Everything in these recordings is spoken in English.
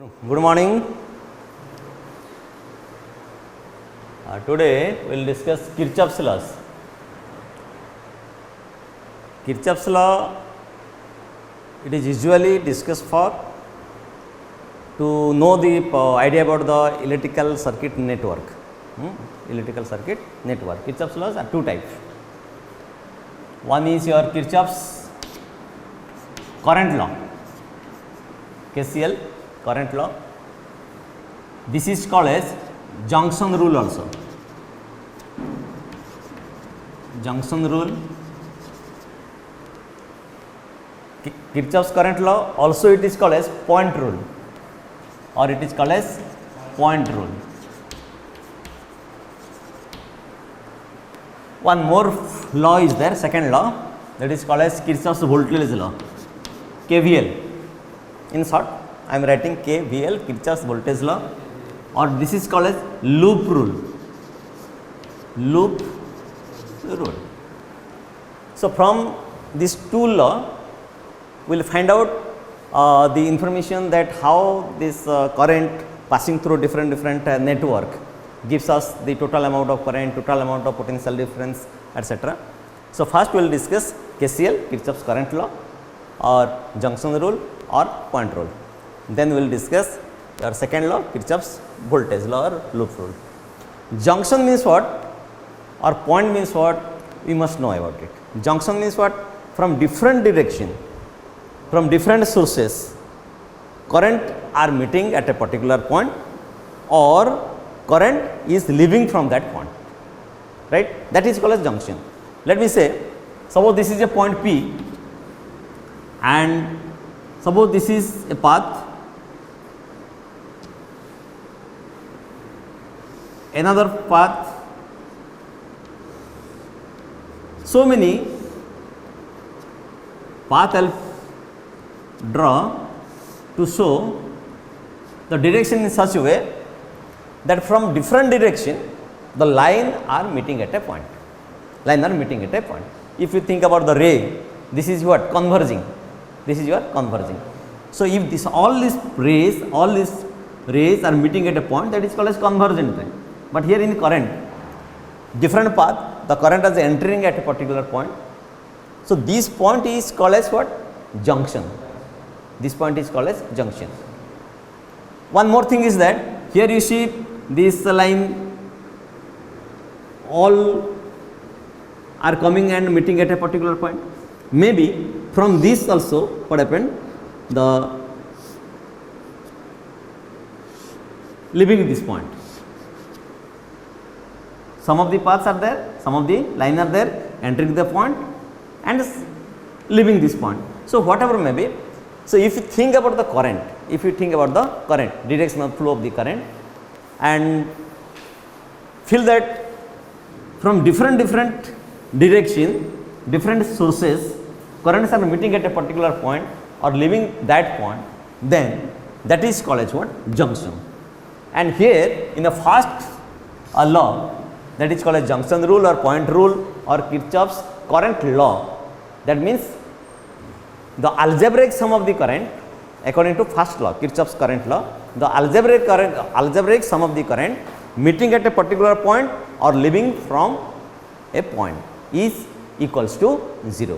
Good morning. Today we will discuss Kirchhoff's laws. Kirchhoff's law, it is usually discussed for to know the idea about the electrical circuit network. Electrical circuit network. Kirchhoff's laws are two types. One is your Kirchhoff's current law, KCL current law. This is called as junction rule also. Junction rule. Kirchhoff's current law also it is called as point rule, or it is called as point rule. One more law is there, second law, that is called as Kirchhoff's voltage law, KVL. In short, I am writing KVL, Kirchhoff's voltage law, or this is called as loop rule. Loop rule. So from this two law, we will find out the information that how this current passing through different network gives us the total amount of current, total amount of potential difference, etc. So first we will discuss KCL, Kirchhoff's current law, or junction rule, or point rule. Then we will discuss our second law, Kirchhoff's voltage law or loop rule. Junction means what, or point means what, we must know about it. Junction means what, from different direction, from different sources, current are meeting at a particular point, or current is leaving from that point, right? That is called as junction. Let me say, suppose this is a point P, and suppose this is a path, another path, so many path I will draw to show the direction in such a way that from different direction the line are meeting at a point. Line are meeting at a point. If you think about the ray, this is what, converging. This is your converging. So if this all these rays are meeting at a point, that is called as convergent ray. But here in current, different path, the current is entering at a particular point. So this point is called as what? Junction. This point is called as junction. One more thing is that here you see this line, all are coming and meeting at a particular point. Maybe from this also what happened, the leaving this point. Some of the paths are there, some of the line are there, entering the point and leaving this point. So whatever may be, so if you think about the current, direction of flow of the current, and feel that from different direction, different sources, currents are meeting at a particular point or leaving that point, then that is called as what? Junction. And here in the first law, that is called as junction rule or point rule or Kirchhoff's current law. That means the algebraic sum of the current, according to first law, Kirchhoff's current law, the algebraic sum of the current meeting at a particular point or leaving from a point is equals to 0.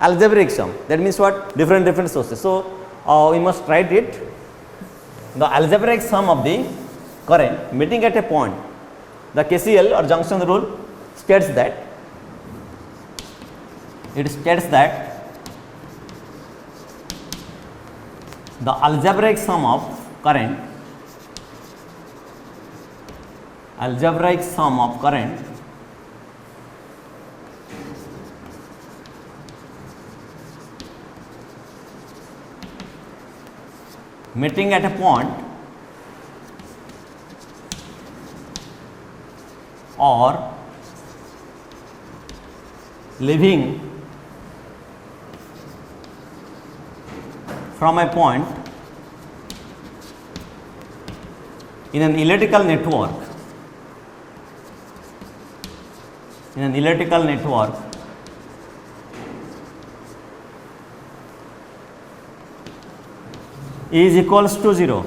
Algebraic sum, that means what? Different sources. So we must write it. The algebraic sum of the current meeting at a point, the KCL or junction rule states that, the algebraic sum of current meeting at a point or leaving from a point in an electrical network, is equals to 0,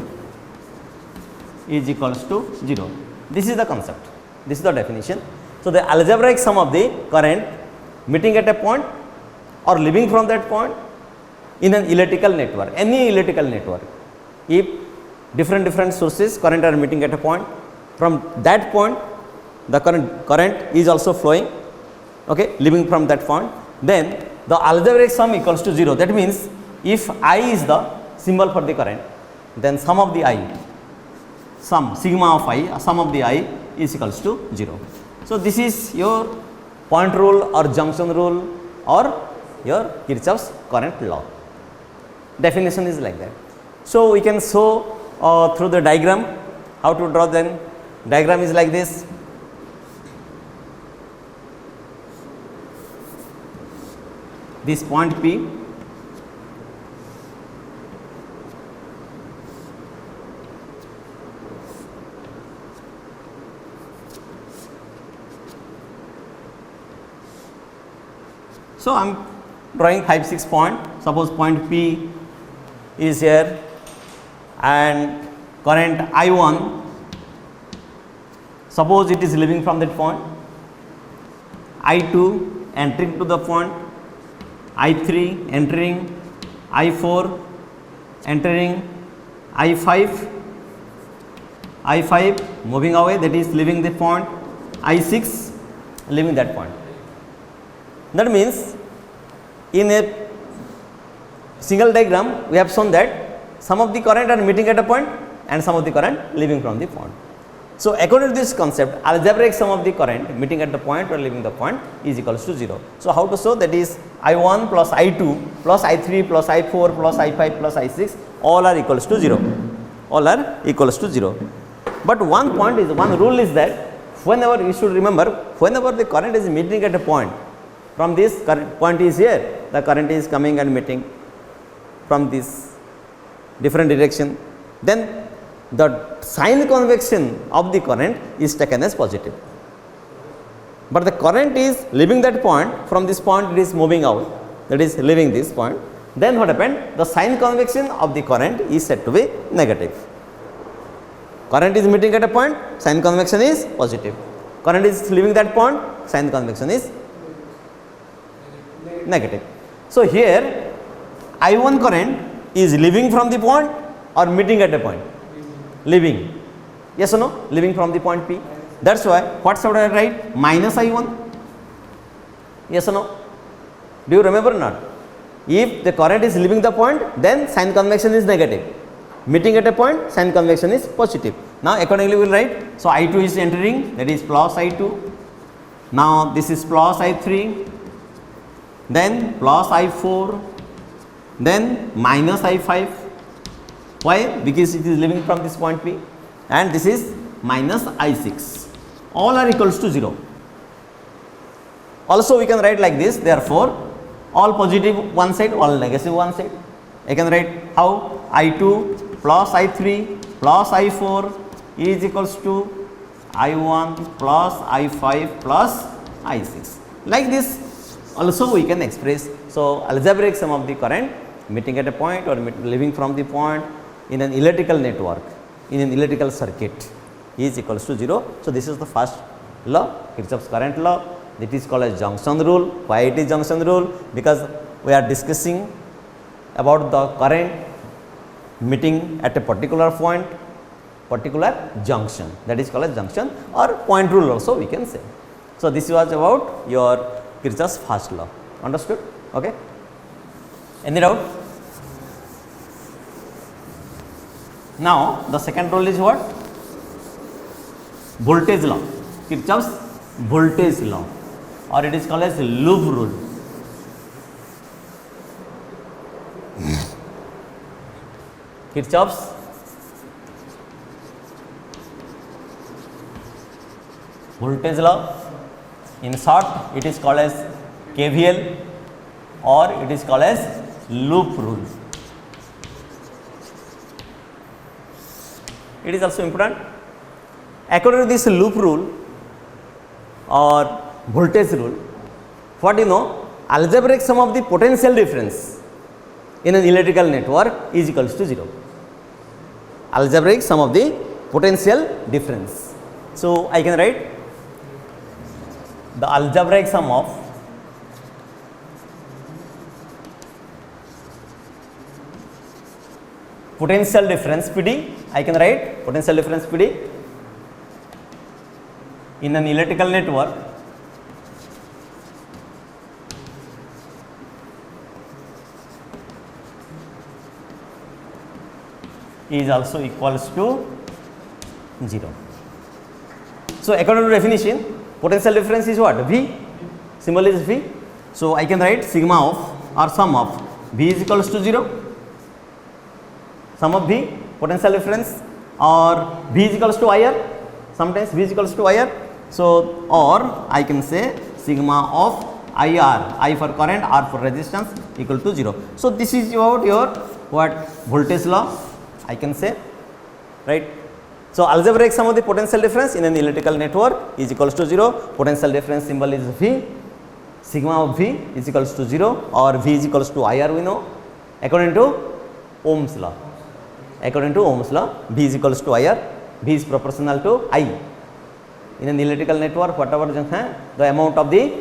is equals to 0. This is the concept, this is the definition. So, the algebraic sum of the current meeting at a point or leaving from that point in an elliptical network, any elliptical network, if different sources current are meeting at a point, from that point the current is also flowing, okay, leaving from that point, then the algebraic sum equals to 0. That means, if I is the symbol for the current, then sum of the I, sum sigma of I, sum of the I is equals to 0. So, this is your point rule or junction rule or your Kirchhoff's current law. Definition is like that. So, we can show through the diagram how to draw. Then diagram is like this. This point P, so I am drawing 5, 6 point. Suppose point P is here and current I1, suppose it is leaving from that point, I2 entering to the point, I3 entering, I4 entering, I5 moving away, that is leaving the point, I6 leaving that point. That means, in a single diagram we have shown that some of the current are meeting at a point and some of the current leaving from the point. So, according to this concept, algebraic sum of the current meeting at the point or leaving the point is equals to 0. So, how to show? That is I1 plus I2 plus I3 plus I4 plus I5 plus I6 all are equals to 0, all are equals to 0. But one rule is that whenever, you should remember, whenever the current is meeting at a point, from this current point is here, the current is coming and meeting from this different direction, then the sign convection of the current is taken as positive. But the current is leaving that point, from this point it is moving out, that is leaving this point, then what happened? The sign convection of the current is said to be negative. Current is meeting at a point, sign convection is positive. Current is leaving that point, sign convection is negative. So, here I1 current is leaving from the point or meeting at a point? Leaving. Yes or no? Leaving from the point P. That is why, what should I write? Minus I1. Yes or no? Do you remember or not? If the current is leaving the point, then sign convection is negative. Meeting at a point, sign convection is positive. Now, accordingly we will write. So, I2 is entering, that is plus I2. Now, this is plus I3, then plus I4, then minus I5. Why? Because it is leaving from this point P, and this is minus I6. All are equals to 0. Also, we can write like this. Therefore, all positive one side, all negative one side. I can write how? I2 plus I3 plus I4 is equals to I1 plus I5 plus I6. Like this also we can express. So, algebraic sum of the current meeting at a point or leaving from the point in an electrical network, in an electrical circuit is equals to 0. So, this is the first law, Kirchhoff's current law. It is called as junction rule. Why it is junction rule? Because we are discussing about the current meeting at a particular point, particular junction, that is called as junction or point rule also we can say. So, this was about your Kirchhoff's first law. Understood? Okay. Any doubt? Now, the second rule is what? Voltage law. Kirchhoff's voltage law, or it is called as loop rule. Kirchhoff's voltage law, in short it is called as KVL, or it is called as loop rule. It is also important. According to this loop rule or voltage rule, what you know, algebraic sum of the potential difference in an electrical network is equals to 0. algebraic sum of the potential difference. So I can write the algebraic sum of potential difference PD. I can write potential difference PD in an electrical network is also equals to 0. So according to definition, potential difference is what? V, symbol is V. So I can write sigma of or sum of V is equals to 0, sum of V, potential difference, or V is equals to IR, sometimes V is equals to IR. So or I can say sigma of IR, I for current, R for resistance, equal to 0. So this is about your what voltage law, I can say, right. So algebraic sum of the potential difference in an electrical network is equals to 0, potential difference symbol is V, sigma of V is equals to 0, or V is equals to IR we know according to Ohm's law. According to Ohm's law, V is equals to IR, V is proportional to I. In an electrical network, whatever the amount of the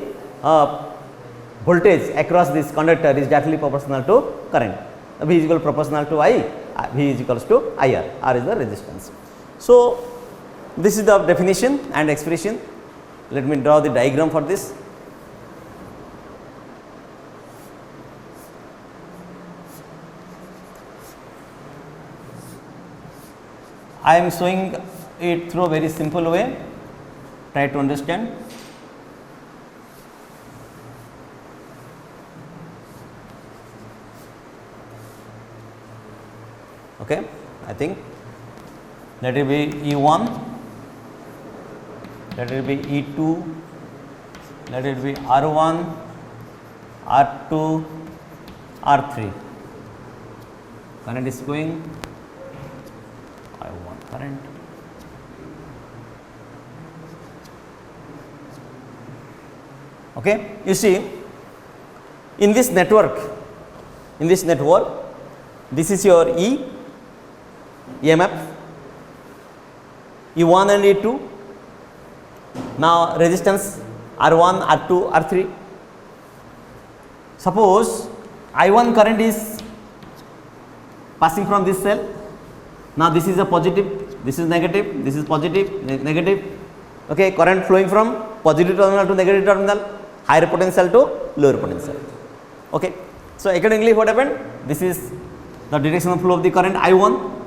voltage across this conductor is directly proportional to current. V is equal proportional to I, V is equals to IR, R is the resistance. So this is the definition and expression. Let me draw the diagram for this. I am showing it through a very simple way, try to understand. Okay, I think let it be E1, let it be E2, let it be R1, R2, R3. Current is going, I want current. Okay, you see in this network, this is your EMF, E1 and E2. Now resistance R1, R2, R3. Suppose I1 current is passing from this cell. Now this is a positive, this is negative, this is positive, negative. Okay, current flowing from positive terminal to negative terminal, higher potential to lower potential. Okay, so accordingly what happened? This is the direction of flow of the current I1.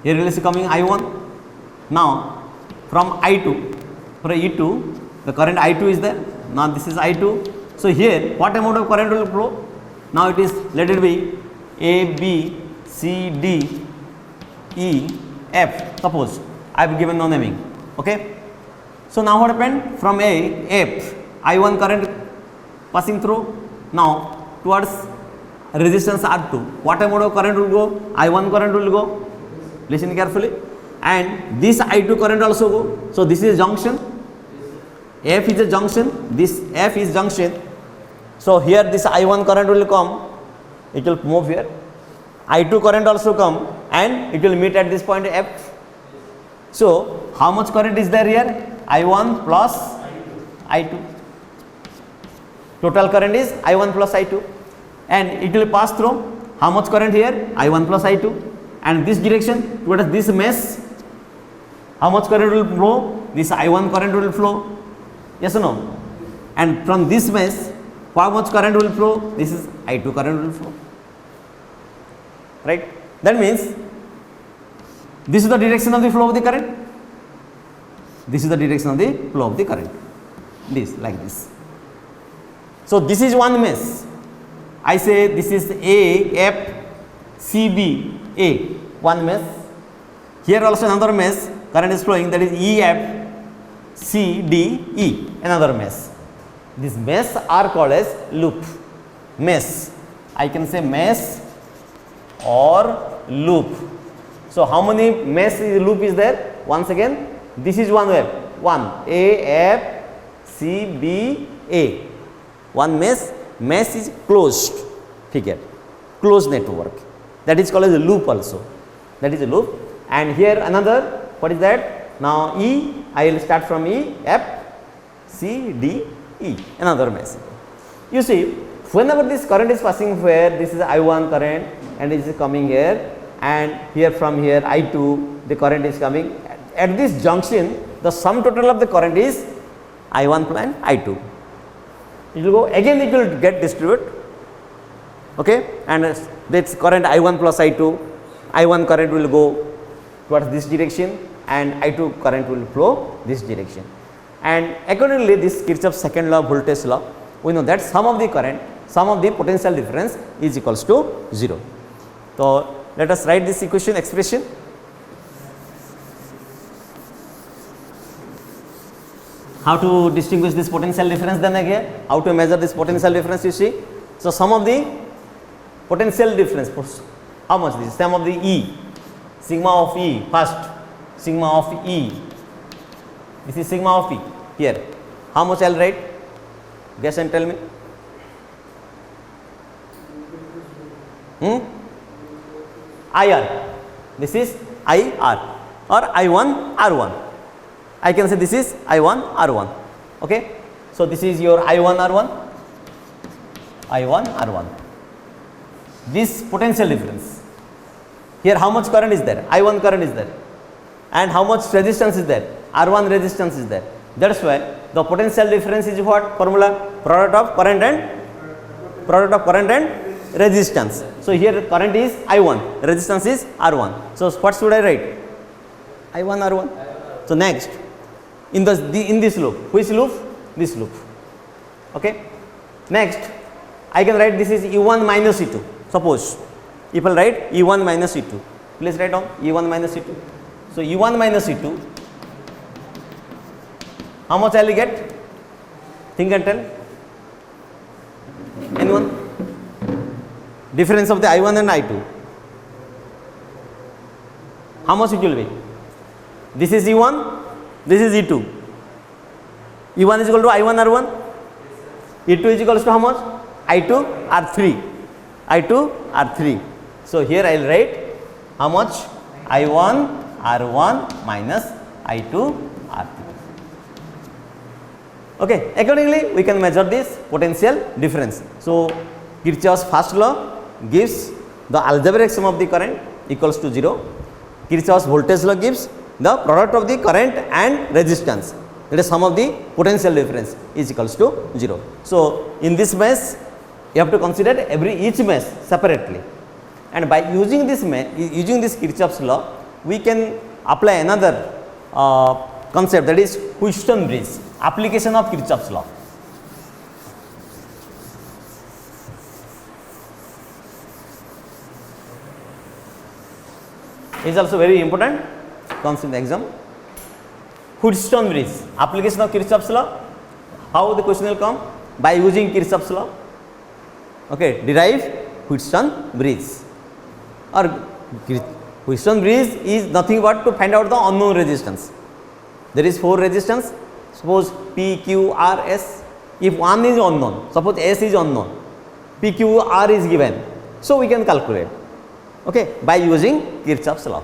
Here it is coming I1. Now from I2, for E2, the current I2 is there. Now this is I2. So here what amount of current will flow? Now it is, let it be A, B, C, D, E, F. Suppose I have given no naming. Okay. So now what happened? From A, F, I1 current passing through. Now towards resistance R2, what amount of current will go? I1 current will go. Listen carefully. And this I2 current also go. So this is junction. F is a junction. This F is junction. So here this I1 current will come. It will move here. I2 current also come and it will meet at this point F. So how much current is there here? I1 plus I2. Total current is I1 plus I2, and it will pass through how much current here? I1 plus I2, and this direction towards this mesh, how much current will flow? This I1 current will flow. Yes or no? And from this mesh, how much current will flow? This is I2 current will flow. Right? That means this is the direction of the flow of the current. This is the direction of the flow of the current. This, like this. So this is one mesh. I say this is A, F, C, B, A, one mesh. Here also another mesh, current is flowing, that is E, F, C, D, E, another mesh. These mesh are called as loop. Mesh. I can say mesh or loop. So how many mesh loop is there? Once again, this is one wave. One, A, F, C, B, A. One mesh is closed figure, closed network. That is called as a loop also. that is a loop. And here another, what is that? Now E, I will start from E, F, C, D, E, another mesh. You see, whenever this current is passing here, this is I1 current and it is coming here, and here from here I2, the current is coming. At this junction, the sum total of the current is I1 and I2. It will go again, it will get distributed, okay, and this current I1 plus I2, I1 current will go towards this direction and I2 current will flow this direction. And accordingly, this Kirchhoff's second law of voltage law, we know that sum of the current, sum of the potential difference is equals to 0. So let us write this equation expression. How to distinguish this potential difference then again? How to measure this potential difference, you see? So sum of the potential difference, how much this? Sum of the E, sigma of E, first, sigma of E, this is sigma of E here. How much I will write? Guess and tell me. IR, this is IR or I1 R1. I can say this is I1 R1, okay. So this is your I1 R1, I1 R1. This potential difference. Here how much current is there? I1 current is there. And how much resistance is there? R1 resistance is there. That is why the potential difference is what formula? Product of current and resistance. So here current is I1, resistance is R1. So what should I write? I1 R1. So next, in this loop, which loop? This loop, okay. Next, I can write this is E1 minus E2. Suppose if I write E1 minus E2, please write down E1 minus E2. So E1 minus E2, how much I will get? Think and tell. Anyone? Difference of the I1 and I2. How much it will be? This is E1, this is E2. E1 is equal to I1 R1. E2 is equals to how much? I2 R3. I2 R3. So here I will write how much? I1 R1 minus I2 R3. Okay, accordingly we can measure this potential difference. So Kirchhoff's first law gives the algebraic sum of the current equals to 0. Kirchhoff's voltage law gives the product of the current and resistance, that is sum of the potential difference, is equals to 0. So in this mesh you have to consider each mesh separately, and by using this Kirchhoff's law, we can apply another concept, that is Wheatstone bridge, application of Kirchhoff's law. Is also very important, comes in the exam. Wheatstone bridge, application of Kirchhoff's law. How the question will come? By using Kirchhoff's law. Okay, derive Wheatstone bridge. Or Wheatstone bridge is nothing but to find out the unknown resistance. There is 4 resistance. Suppose P, Q, R, S. If one is unknown, suppose S is unknown, P, Q, R is given. So we can calculate. Okay, by using Kirchhoff's law.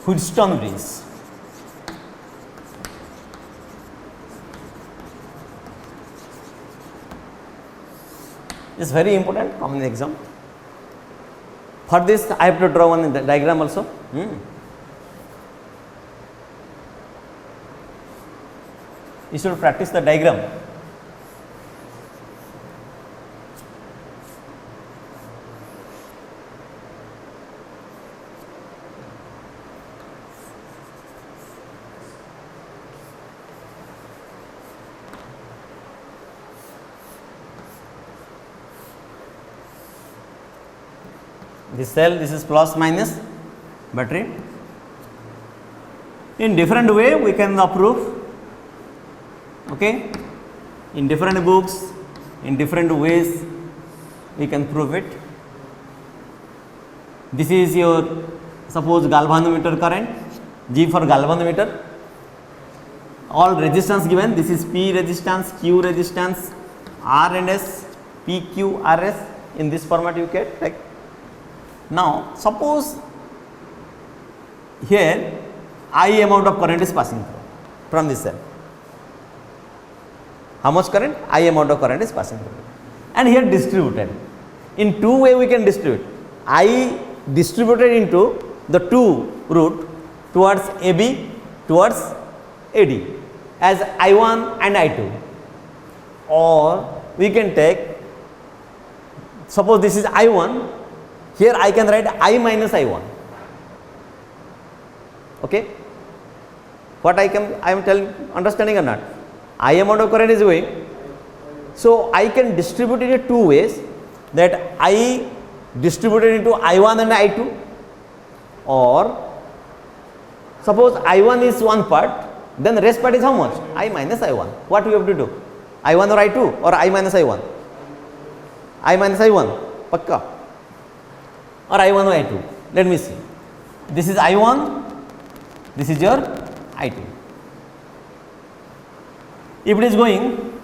Wheatstone bridge. Is very important, common exam. For this I have to draw one diagram also. You should practice the diagram. This cell, this is plus minus battery. In different way we can prove, okay, in different books, in different ways we can prove it. This is your, suppose, galvanometer current, G for galvanometer, all resistance given. This is P resistance, Q resistance, R and S, P, Q, R, S, in this format you get like. Now suppose here I amount of current is passing through from this cell. How much current? I amount of current is passing through, and here distributed. In two way we can distribute. I distributed into the two route towards AB, towards AD as I1 and I2, or we can take, suppose this is I1, here I can write I minus I1. Okay, what I am telling, understanding or not? I amount of current is going, so I can distribute it in two ways, that I distributed into I1 and I2, or suppose I1 is one part, then the rest part is how much? I minus I1. What we have to do? I1 or I2 or I minus I1? I minus I1, pakka, or I1 or I2. Let me see. This is I1, this is your I2. If it is going,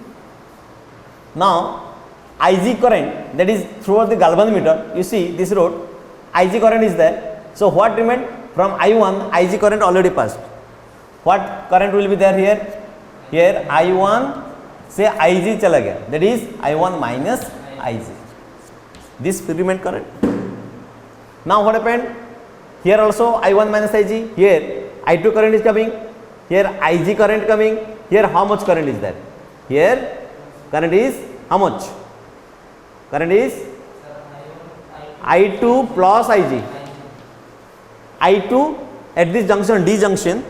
now Ig current, that is throughout the galvanometer, you see this road, Ig current is there. So what remained? From I1, Ig current already passed. What current will be there here? Here I1 से Ig चला गया, that is I1 minus Ig. This remained current. Now what happened? Here also I1 minus Ig. Here I2 current is coming. Here Ig current coming. Here how much current is there? Here current is how much? Current is I2 plus Ig. I2 at this junction, D junction,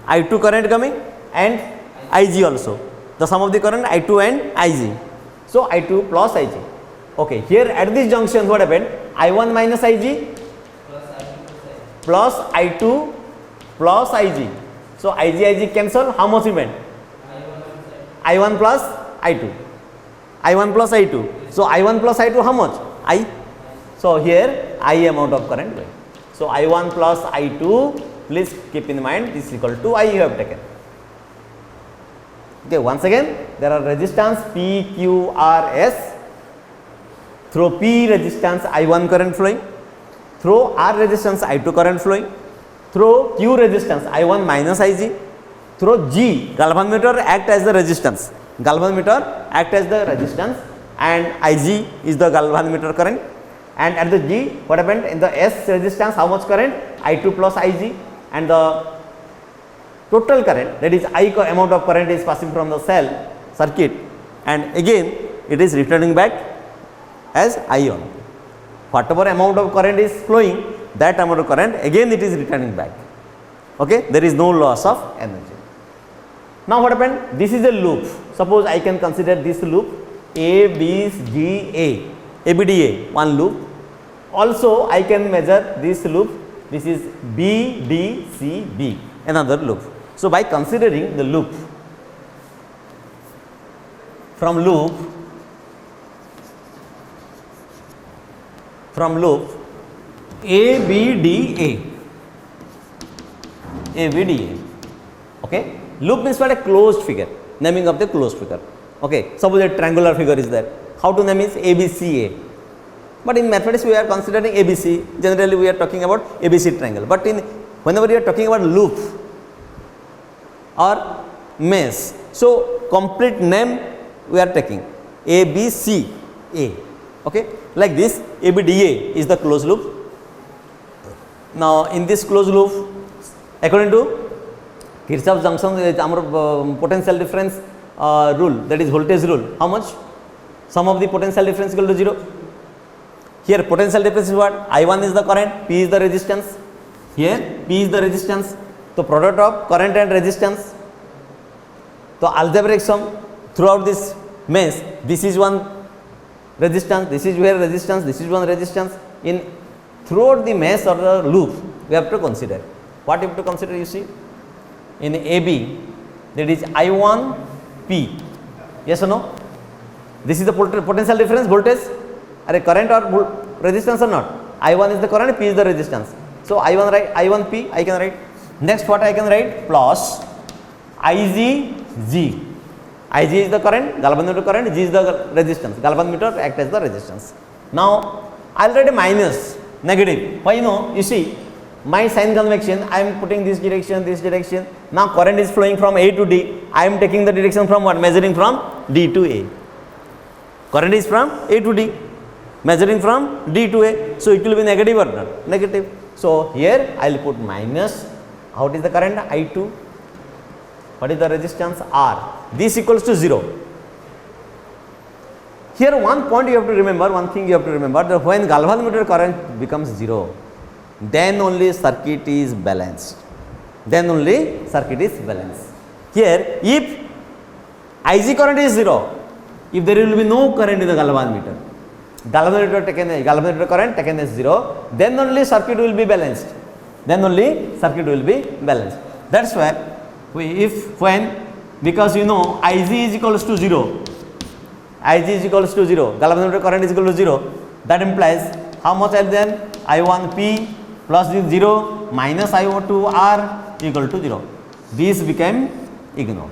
I2 current coming and Ig also. The sum of the current I2 and Ig. So I2 plus Ig. Okay, here at this junction what happened? I1 minus Ig plus I2 plus Ig. So Ig cancel. How much remain? I1 plus I2. I1 plus I2. So I1 plus I2 how much? I. So here I amount of current going. So I1 plus I2, please keep in mind this is equal to I you have taken. Okay, once again there are resistance P, Q, R, S. Through P resistance I1 current flowing, through R resistance I2 current flowing, through Q resistance I1 minus Ig, through G galvanometer act as the resistance. Galvanometer act as the resistance and Ig is the galvanometer current. And at the G, what happened? In the S resistance, how much current? I2 plus Ig, and the total current, that is I amount of current is passing from the cell circuit, and again it is returning back as I1. Whatever amount of current is flowing, that amount of current again it is returning back. Okay, there is no loss of energy. Now what happened? This is a loop. Suppose I can consider this loop A, B, G, A. ABDA, one loop. Also I can measure this loop, this is B, D, C, B, another loop. So by considering the loop, from loop ABDA, okay, loop means what? A closed figure, naming of the closed figure. Okay, suppose a triangular figure is there. How to name is ABCA, but in mathematics we are considering ABC. Generally we are talking about ABC triangle, but in whenever you are talking about loop or mesh, so complete name we are taking ABCA. Okay, like this ABDA is the closed loop. Now in this closed loop, according to Kirchhoff's junction potential difference rule, that is voltage rule, how much? Sum of the potential difference equal to 0. Here potential difference is what? I1 is the current, P is the resistance. Here P is the resistance. So product of current and resistance. So algebraic sum throughout this mesh, this is one resistance, this is where resistance, this is one resistance. In throughout the mesh or the loop, we have to consider. What you have to consider? You see, in AB, that is I1 P. Yes or no? This is the potential difference voltage, are current or resistance or not? I1 is the current, P is the resistance. So I1 write I1 P, I can write. Next what I can write? Plus Ig G. Ig is the current, galvanometer current, G is the resistance. Galvanometer act as the resistance. Now I'll write a minus, negative. Why? You see, my sign convection, I am putting this direction. Now current is flowing from A to D. I am taking the direction from what? Measuring from D to A. Current is from A to D, measuring from D to A. So it will be negative or not? Negative. So here I will put minus. What is the current? I2. What is the resistance? R. This equals to 0. Here one point you have to remember, one thing you have to remember, that when galvanometer current becomes 0, then only circuit is balanced. Then only circuit is balanced. Here, if IG current is 0, if there will be no current in the galvanometer, galvanometer current taken as 0, then only circuit will be balanced. Then only circuit will be balanced. That's why because IG is equals to 0, IG is equals to 0, galvanometer current is equal to 0, that implies how much are then I1P plus this 0 minus I2R equal to 0. This became ignored.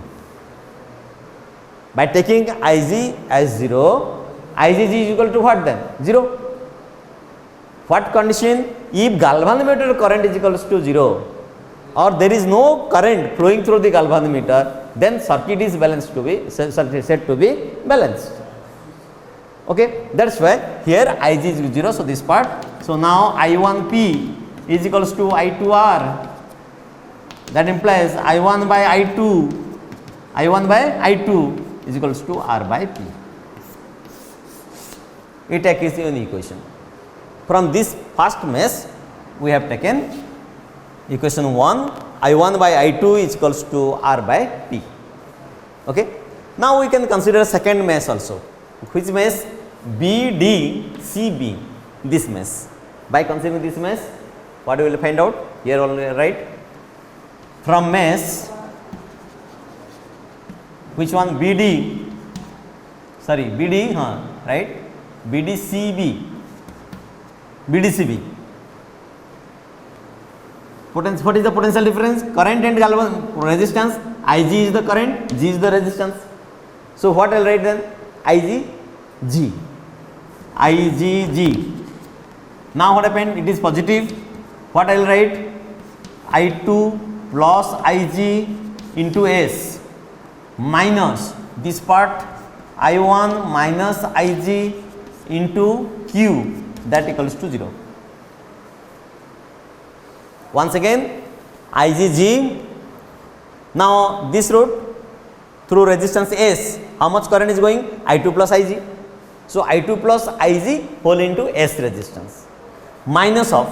By taking IG as 0, IGG is equal to what then? 0. What condition? If galvanometer current is equals to 0 or there is no current flowing through the galvanometer, then circuit is balanced to be said to be balanced. Okay, that's why here IG is 0. So this part. So now I1P is equals to I2R. That implies I1 by I2 is equals to R by P. It is an equation. From this first mesh, we have taken equation 1, I1 by I2 is equals to R by P. Okay. Now we can consider second mesh also. Which mesh? BDCB, this mesh. By considering this mesh, what we will find out? Here only write. From mesh, which one? BD, right? BDCB. What is the potential difference? Current and galvan resistance. IG is the current, G is the resistance. So what I will write then? IGG. Now what happened? It is positive. What I will write? I2 plus IG into S minus this part I1 minus IG into Q, that equals to 0. Once again IGG. Now this route through resistance S, how much current is going? I2 plus IG. So I2 plus IG whole into S resistance minus of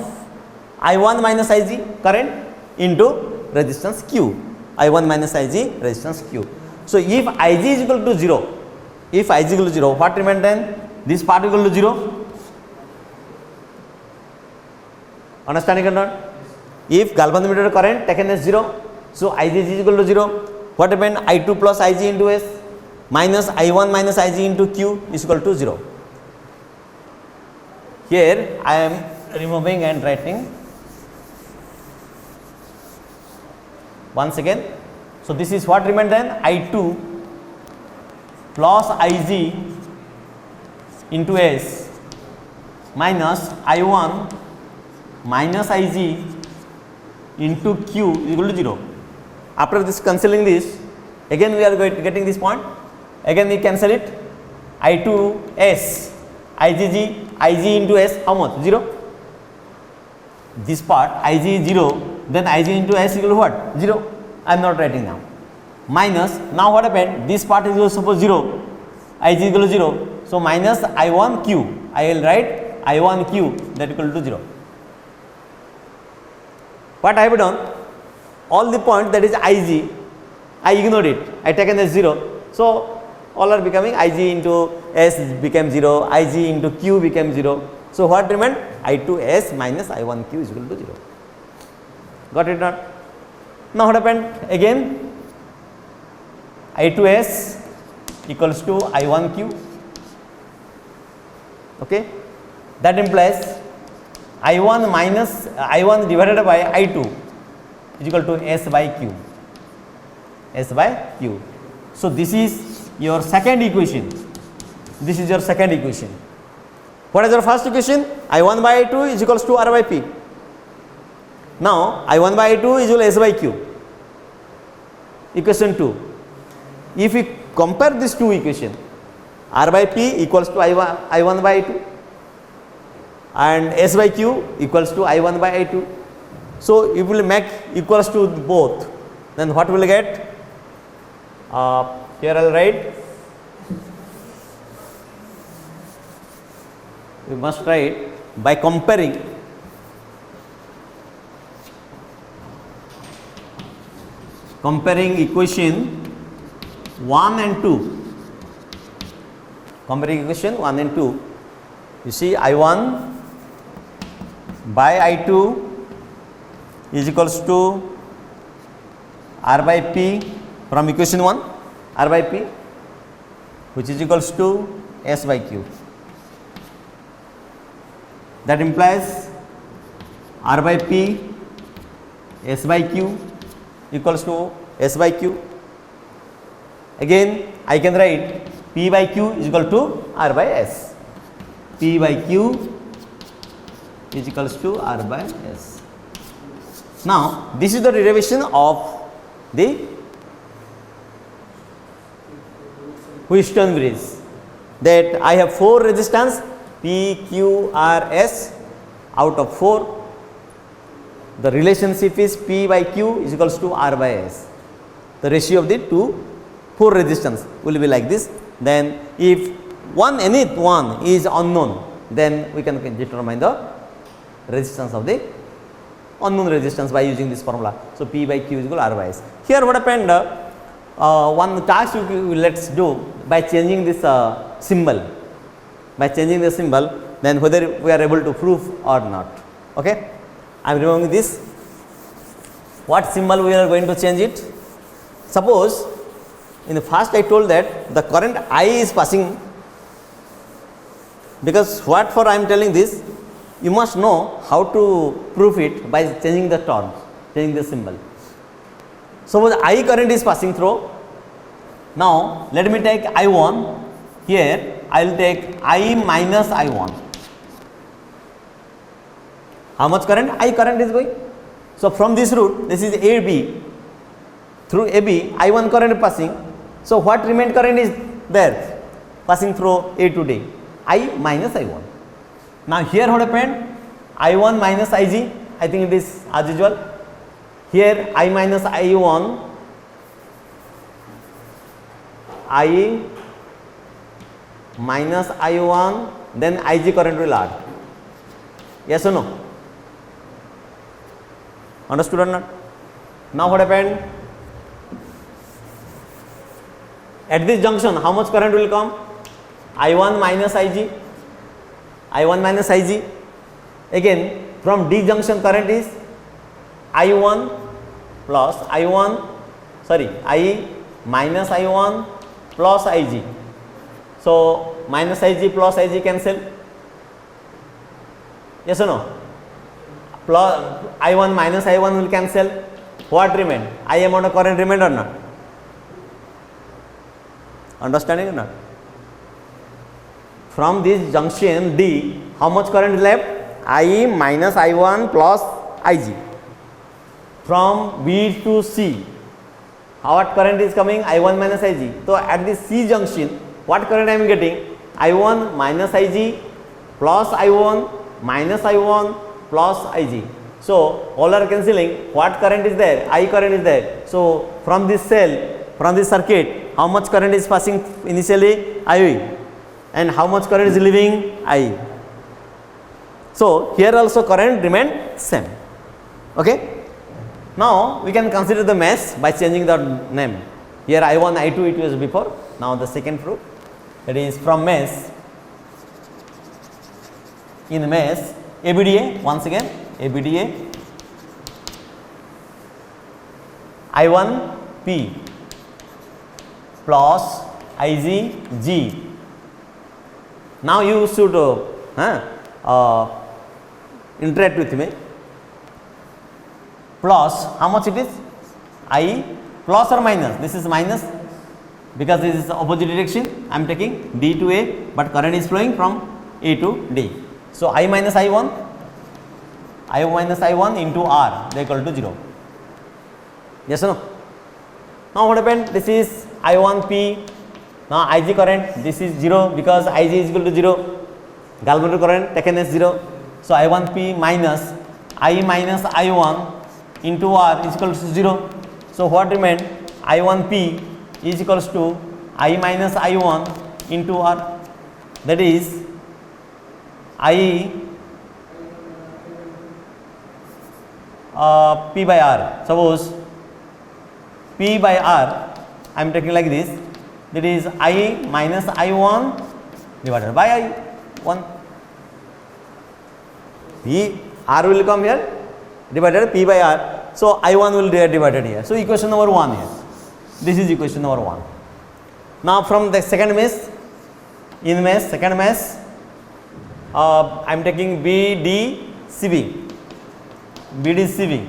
I1 minus IG current into resistance Q, I1 minus IG resistance Q. So if IG is equal to 0, what remains then? This part equal to 0. Understanding or not? If galvanometer current taken as 0, so IGG is equal to 0. What happened? I2 plus IG into S minus I1 minus IG into Q is equal to 0. Here I am removing and writing once again. So this is what remained then? I2 plus IG into S minus I1 minus IG into Q is equal to 0. After this cancelling this, again we are getting this point. Again we cancel it. I2 S, IGG, IG into S, how much? 0. This part IG is 0, then IG into S equal to what? 0. I am not writing now. Minus, now what happened? This part is suppose 0, IG is equal to 0. So minus I1Q, I will write I1Q that equal to 0. What I have done? All the point that is IG, I ignored it, I taken as 0. So all are becoming IG into S became 0, IG into Q became 0. So what remained? I2S minus I1Q is equal to 0. Got it not? Now what happened? Again I2S equals to I1Q. Okay, that implies I1 minus I1 divided by I2 is equal to S by Q. S by Q. So this is your second equation. This is your second equation. What is our first equation? I1 by I2 is equals to R by P. Now I1 by I2 is equal to S by Q. Equation 2. If we compare these two equations, R by P equals to I1 by I2 and S by Q equals to I1 by I2. So if we will make equals to both, then what we will get? Here I will write, we must write by comparing equation 1 and 2. Comparing equation 1 and 2, you see I1 by I2 is equals to R by P from equation 1, R by P, which is equals to S by Q. That implies R by P, S by Q equals to S by Q. Again I can write P by Q is equal to R by S. P by Q is equals to R by S. Now this is the derivation of the Wheatstone bridge, that I have 4 resistance P, Q, R, S. Out of 4, the relationship is P by Q is equals to R by S. The ratio of the 4 resistance will be like this. Then if any one is unknown, then we can determine the resistance of the unknown resistance by using this formula. So P by Q is equal to R by S. Here what happened, one task let's do by changing this symbol. By changing the symbol, then whether we are able to prove or not. Okay, I am removing this. What symbol we are going to change it? Suppose in the first I told that the current I is passing, because what for I am telling this, you must know how to prove it by changing the terms, changing the symbol. Suppose I current is passing through. Now let me take I1. Here I will take I minus I1. How much current? I current is going. So from this route, this is AB. Through AB, I1 current passing. So what remained current is there passing through A to D? I minus I1. Now here what happened? I1 minus IG. I think it is as usual. Here I minus I1, I minus I1, then IG current will add. Yes or no? Understood or not? Now what happened? At this junction, how much current will come? I1 minus IG. I1 minus IG. Again, from D junction current is I1 plus I1, I minus I1 plus IG. So minus IG plus IG cancel. Yes or no? Plus I1 minus I1 will cancel. What remain? I amount of current remained or not? Understanding or not? From this junction D, how much current is left? I minus I1 plus IG. From B to C, what current is coming? I1 minus IG. So at the C junction, what current I am getting? I1 minus IG plus I1 minus I1 plus IG. So all are cancelling. What current is there? I current is there. So from this cell, from this circuit, how much current is passing initially? I, and how much current is leaving? I. So here also current remain same. Okay. Now we can consider the mesh by changing the name. Here I1, I2 it was before. Now the second proof, that is from mesh. In mesh ABDA, once again ABDA, I1 P plus IGG. Now you should interact with me. Plus, how much it is? I plus or minus? This is minus because this is opposite direction. I am taking D to A, but current is flowing from E to D. So I minus I1 into R, they equal to 0. Yes or no? Now what happened? This is I1P. Now Ig current, this is 0 because Ig is equal to 0. Galvanometer current taken as 0. So I1P minus I minus I1 into R is equal to 0. So what remained? I1P is equals to I minus I1 into R. That is I P by R. Suppose P by R I am taking like this. That is I minus I1 divided by I1. P R will come here divided P by R. So I1 will get divided here. So equation number 1 here. This is equation number 1. Now from the second mesh, in mesh, second mesh, I am taking BDCB. BDCB.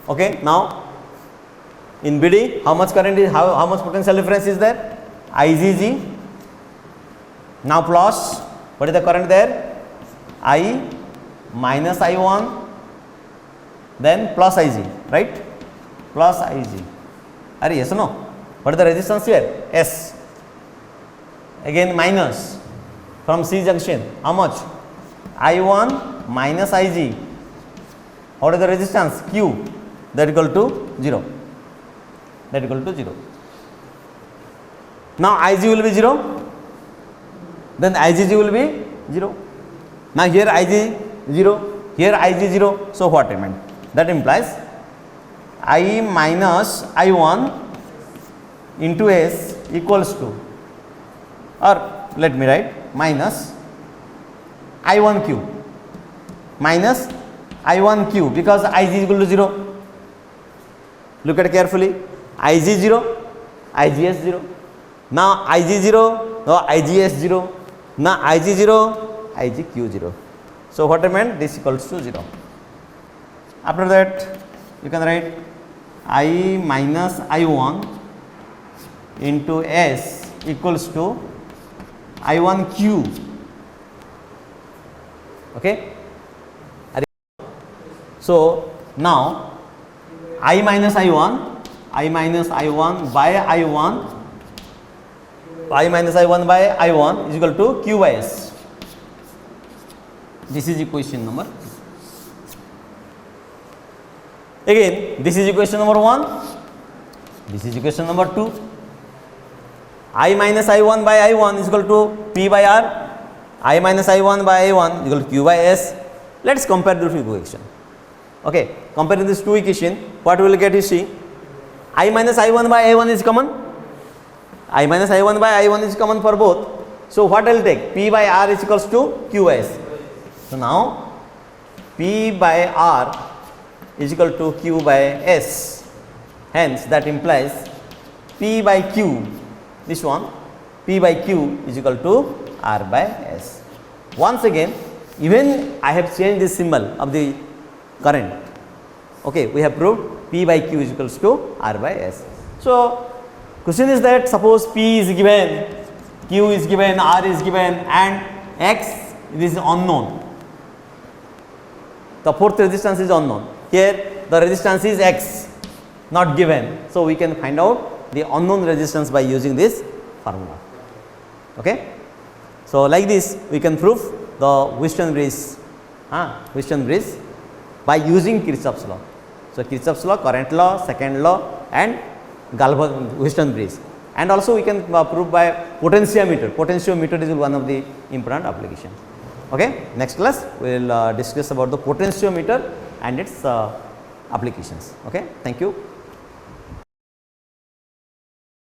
Okay. Now in BD, how much current is, how much potential difference is there? IgG. Now plus, what is the current there? I minus I1, then plus Ig, right? Plus Ig. Are yes or no? What is the resistance here? S. Again minus from C junction. How much? I1 minus Ig. What is the resistance? Q. That equal to 0. That equal to 0. Now Ig will be 0. Then IgG will be 0. Now here Ig 0. Here Ig 0. So what remains? That implies I minus I1 into S equals to, or let me write, minus I1Q minus I1Q, because Ig is equal to 0. Look at it carefully. Ig 0, Igs 0. Now Ig 0, now Igs 0. Now Ig 0, Igq 0. So what I meant? This equals to 0. After that, you can write I minus I1 into S equals to I1Q. Okay. So now I minus I1 by I1 is equal to Q by S. This is equation number. Again, this is equation number 1. This is equation number 2. I minus I1 by I1 is equal to P by R. I minus I1 by I1 is equal to Q by S. Let us compare the two equations. Okay, comparing these two equations, what we will get is, see, I minus I1 by I1 is common. I minus I1 by I1 is common for both. So what I will take? P by R is equals to Q by S. So now P by R is equal to Q by S. Hence that implies P by Q, this one, P by Q is equal to R by S. Once again, even I have changed the symbol of the current. Okay, we have proved P by Q is equals to R by S. So question is that suppose P is given, Q is given, R is given, and X is unknown. The fourth resistance is unknown. Here the resistance is X, not given. So we can find out the unknown resistance by using this formula. Okay. So like this we can prove the Wheatstone bridge by using Kirchhoff's law. So Kirchhoff's law, current law, second law, and Wheatstone bridge. And also we can prove by potentiometer. Potentiometer is one of the important application. Okay. Next class we will discuss about the potentiometer and its applications. Okay. Thank you.